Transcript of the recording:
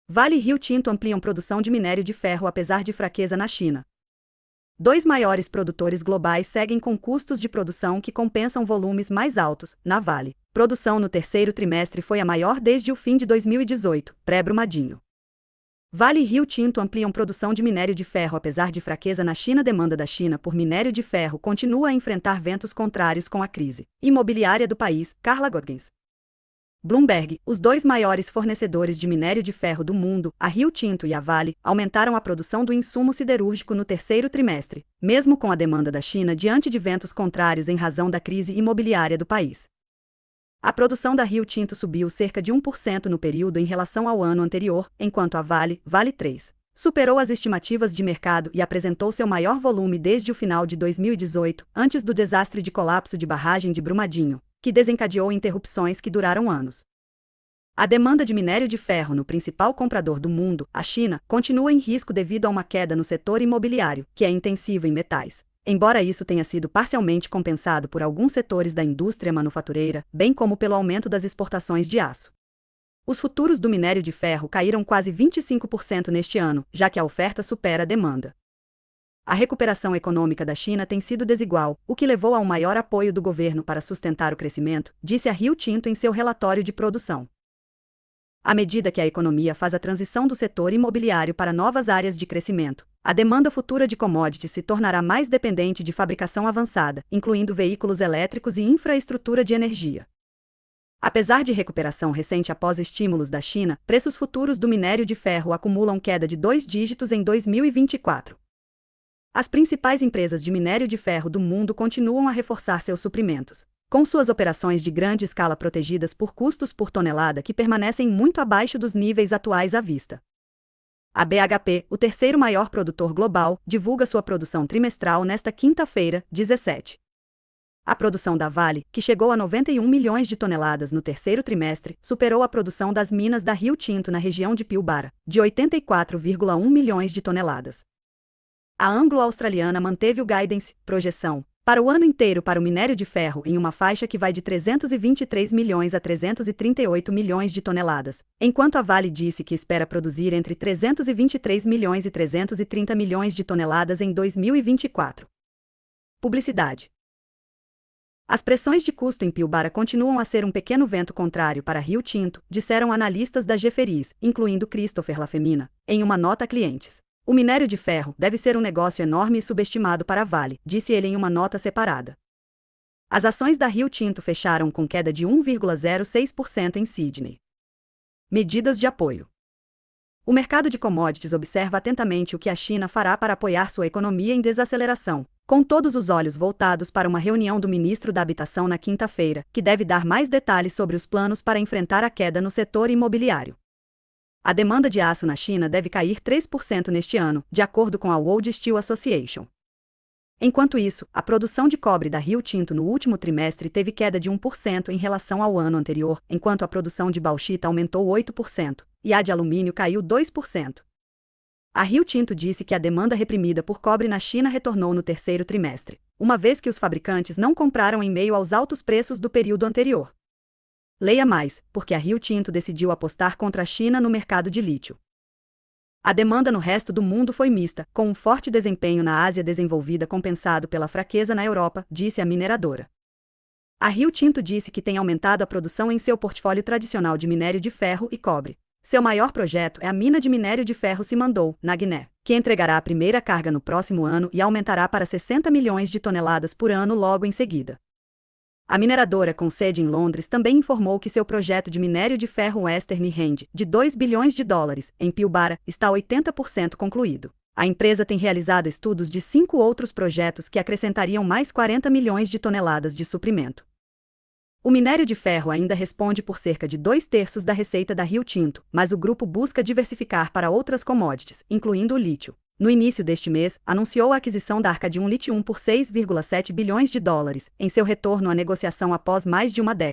Vale e Rio Tinto ampliam produção de minério de ferro apesar de fraqueza na China. Dois maiores produtores globais seguem com custos de produção que compensam volumes mais altos. Na Vale, produção no terceiro trimestre foi a maior desde o fim de 2018, pré-Brumadinho. Vale e Rio Tinto ampliam produção de minério de ferro apesar de fraqueza na China. A demanda da China por minério de ferro continua a enfrentar ventos contrários com a crise imobiliária do país. Carla Godgens. Bloomberg, os dois maiores fornecedores de minério de ferro do mundo, a Rio Tinto e a Vale, aumentaram a produção do insumo siderúrgico no terceiro trimestre, mesmo com a demanda da China diante de ventos contrários em razão da crise imobiliária do país. A produção da Rio Tinto subiu cerca de 1% no período em relação ao ano anterior, enquanto a Vale 3, superou as estimativas de mercado e apresentou seu maior volume desde o final de 2018, antes do desastre de colapso de barragem de Brumadinho, que desencadeou interrupções que duraram anos. A demanda de minério de ferro no principal comprador do mundo, a China, continua em risco devido a uma queda no setor imobiliário, que é intensivo em metais, embora isso tenha sido parcialmente compensado por alguns setores da indústria manufatureira, bem como pelo aumento das exportações de aço. Os futuros do minério de ferro caíram quase 25% neste ano, já que a oferta supera a demanda. A recuperação econômica da China tem sido desigual, o que levou ao maior apoio do governo para sustentar o crescimento, disse a Rio Tinto em seu relatório de produção. À medida que a economia faz a transição do setor imobiliário para novas áreas de crescimento, a demanda futura de commodities se tornará mais dependente de fabricação avançada, incluindo veículos elétricos e infraestrutura de energia. Apesar de recuperação recente após estímulos da China, preços futuros do minério de ferro acumulam queda de 2 dígitos em 2024. As principais empresas de minério de ferro do mundo continuam a reforçar seus suprimentos, com suas operações de grande escala protegidas por custos por tonelada que permanecem muito abaixo dos níveis atuais à vista. A BHP, o terceiro maior produtor global, divulga sua produção trimestral nesta quinta-feira, 17. A produção da Vale, que chegou a 91 milhões de toneladas no terceiro trimestre, superou a produção das minas da Rio Tinto na região de Pilbara, de 84,1 milhões de toneladas. A anglo-australiana manteve o guidance, projeção, para o ano inteiro para o minério de ferro em uma faixa que vai de 323 milhões a 338 milhões de toneladas, enquanto a Vale disse que espera produzir entre 323 milhões e 330 milhões de toneladas em 2024. Publicidade. As pressões de custo em Pilbara continuam a ser um pequeno vento contrário para Rio Tinto, disseram analistas da Jefferies, incluindo Christopher Lafemina, em uma nota a clientes. O minério de ferro deve ser um negócio enorme e subestimado para a Vale, disse ele em uma nota separada. As ações da Rio Tinto fecharam com queda de 1,06% em Sydney. Medidas de apoio. O mercado de commodities observa atentamente o que a China fará para apoiar sua economia em desaceleração, com todos os olhos voltados para uma reunião do ministro da Habitação na quinta-feira, que deve dar mais detalhes sobre os planos para enfrentar a queda no setor imobiliário. A demanda de aço na China deve cair 3% neste ano, de acordo com a World Steel Association. Enquanto isso, a produção de cobre da Rio Tinto no último trimestre teve queda de 1% em relação ao ano anterior, enquanto a produção de bauxita aumentou 8%, e a de alumínio caiu 2%. A Rio Tinto disse que a demanda reprimida por cobre na China retornou no terceiro trimestre, uma vez que os fabricantes não compraram em meio aos altos preços do período anterior. Leia mais, porque a Rio Tinto decidiu apostar contra a China no mercado de lítio. A demanda no resto do mundo foi mista, com um forte desempenho na Ásia desenvolvida compensado pela fraqueza na Europa, disse a mineradora. A Rio Tinto disse que tem aumentado a produção em seu portfólio tradicional de minério de ferro e cobre. Seu maior projeto é a mina de minério de ferro Simandou, na Guiné, que entregará a primeira carga no próximo ano e aumentará para 60 milhões de toneladas por ano logo em seguida. A mineradora com sede em Londres também informou que seu projeto de minério de ferro Western Hand, de 2 bilhões de dólares, em Pilbara, está 80% concluído. A empresa tem realizado estudos de 5 outros projetos que acrescentariam mais 40 milhões de toneladas de suprimento. O minério de ferro ainda responde por cerca de 2/3 da receita da Rio Tinto, mas o grupo busca diversificar para outras commodities, incluindo o lítio. No início deste mês, anunciou a aquisição da Arcadium Lithium por 6,7 bilhões de dólares, em seu retorno à negociação após mais de uma década.